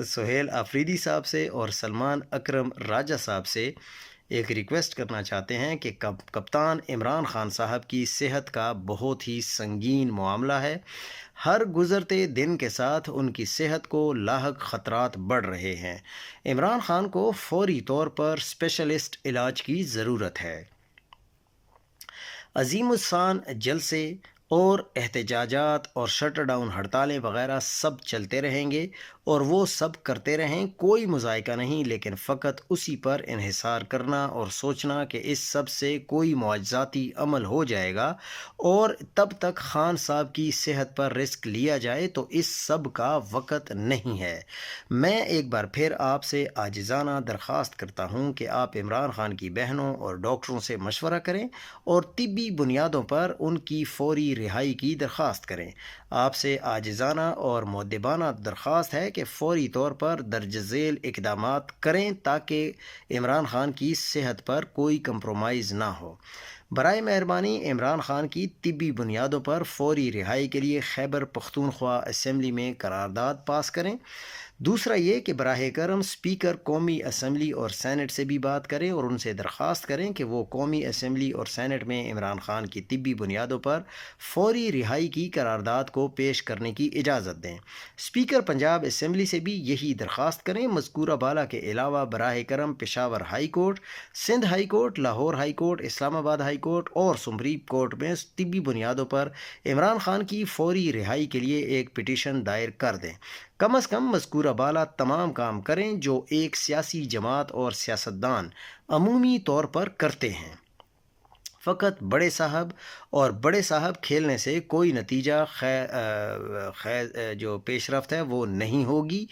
سہیل آفریدی صاحب سے اور سلمان اکرم راجہ صاحب سے ایک ریکویسٹ کرنا چاہتے ہیں کہ کپتان عمران خان صاحب کی صحت کا بہت ہی سنگین معاملہ ہے۔ ہر گزرتے دن کے ساتھ ان کی صحت کو لاحق خطرات بڑھ رہے ہیں۔ عمران خان کو فوری طور پر اسپیشلسٹ علاج کی ضرورت ہے۔ عظیم الشان جلسے اور احتجاجات اور شٹر ڈاؤن ہڑتالیں وغیرہ سب چلتے رہیں گے اور وہ سب کرتے رہیں، کوئی مذائقہ نہیں، لیکن فقط اسی پر انحصار کرنا اور سوچنا کہ اس سب سے کوئی معجزاتی عمل ہو جائے گا اور تب تک خان صاحب کی صحت پر رسک لیا جائے تو اس سب کا وقت نہیں ہے۔ میں ایک بار پھر آپ سے عاجزانہ درخواست کرتا ہوں کہ آپ عمران خان کی بہنوں اور ڈاکٹروں سے مشورہ کریں اور طبی بنیادوں پر ان کی فوری رہائی کی درخواست کریں۔ آپ سے عاجزانہ اور مؤدبانہ درخواست ہے کہ فوری طور پر درج ذیل اقدامات کریں تاکہ عمران خان کی صحت پر کوئی کمپرومائز نہ ہو۔ برائے مہربانی عمران خان کی طبی بنیادوں پر فوری رہائی کے لیے خیبر پختونخوا اسمبلی میں قرارداد پاس کریں۔ دوسرا یہ کہ براہ کرم اسپیکر قومی اسمبلی اور سینٹ سے بھی بات کریں اور ان سے درخواست کریں کہ وہ قومی اسمبلی اور سینٹ میں عمران خان کی طبی بنیادوں پر فوری رہائی کی قرارداد کو پیش کرنے کی اجازت دیں۔ اسپیکر پنجاب اسمبلی سے بھی یہی درخواست کریں۔ مذکورہ بالا کے علاوہ براہ کرم Peshawar high court, Sindh high court, Lahore high court, Islamabad high court اور سپریم کورٹ میں طبی بنیادوں پر عمران خان کی فوری رہائی کے لیے ایک پٹیشن دائر کر دیں۔ کم از کم مذکورہ بالا تمام کام کریں جو ایک سیاسی جماعت اور سیاستدان عمومی طور پر کرتے ہیں۔ فقط بڑے صاحب کھیلنے سے کوئی نتیجہ جو پیش رفت ہے وہ نہیں ہوگی۔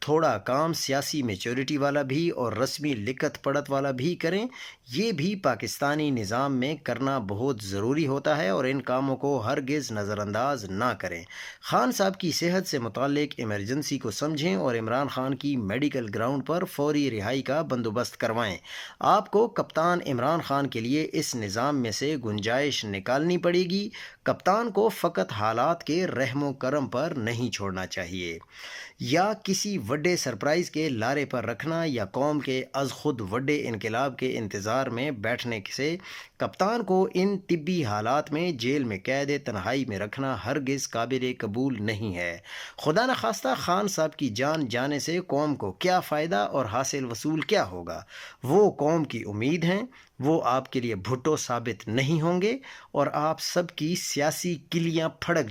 تھوڑا کام سیاسی میچورٹی والا بھی اور رسمی لکھت پڑھت والا بھی کریں۔ یہ بھی پاکستانی نظام میں کرنا بہت ضروری ہوتا ہے اور ان کاموں کو ہرگز نظر انداز نہ کریں۔ خان صاحب کی صحت سے متعلق ایمرجنسی کو سمجھیں اور عمران خان کی میڈیکل گراؤنڈ پر فوری رہائی کا بندوبست کروائیں۔ آپ کو کپتان عمران خان کے لیے اس نظام میں سے گنجائش نکالنی پڑے گی۔ کپتان کو فقط حالات کے رحم و کرم پر نہیں چھوڑنا چاہیے یا کسی وڈے سرپرائز کے لارے پر رکھنا یا قوم کے از خود وڈے انقلاب کے انتظار میں بیٹھنے سے کپتان کو ان طبی حالات میں جیل میں قید تنہائی میں رکھنا ہرگز قابل قبول نہیں ہے۔ خدا نخواستہ خان صاحب کی جان جانے سے قوم کو کیا فائدہ اور حاصل وصول کیا ہوگا؟ وہ قوم کی امید ہیں، وہ آپ کے لیے بھٹو ثابت نہیں ہوں گے اور آپ سب کی سیاسی کلیاں پھڑک